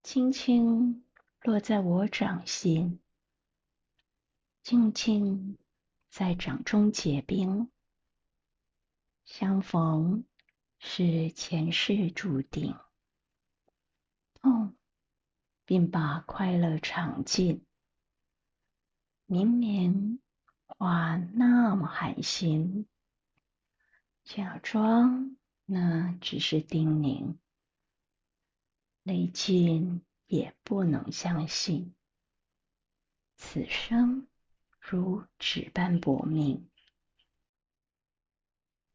轻轻落在我掌心，静静在掌中结冰。相逢是前世注定，痛并把快乐尝尽。明明话那么寒心，假装那只是叮咛，泪尽也不能相信。此生如纸般薄命。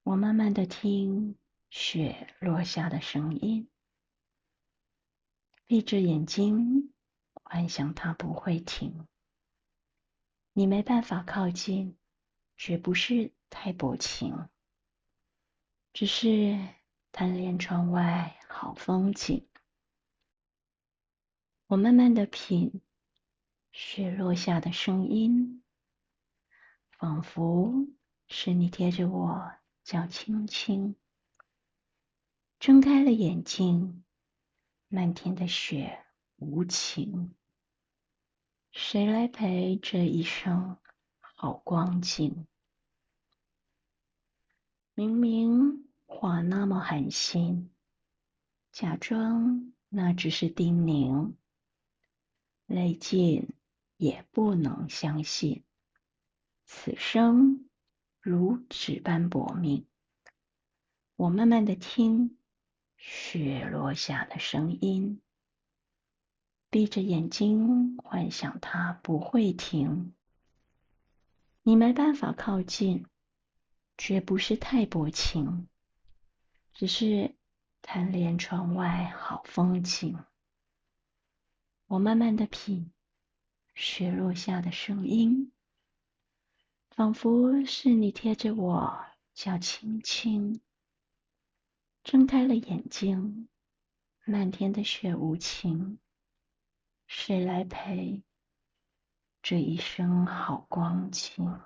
我慢慢地听雪落下的声音，闭着眼睛幻想它不会停。你没办法靠近，绝不是太薄情，只是贪恋窗外好风景。我慢慢地品雪落下的声音，仿佛是你贴着我叫轻轻。睁开了眼睛，漫天的雪无情，谁来陪这一生好光景？明明话那么寒心，假装那只是叮咛，泪尽也不能相信。此生如纸般薄命。我慢慢地听雪落下的声音，闭着眼睛幻想它不会停。你没办法靠近，绝不是太薄情，只是贪恋窗外好风景。我慢慢地品雪落下的声音，仿佛是你贴着我叫轻轻。睁开了眼睛，漫天的雪无情，谁来陪这一生好光景？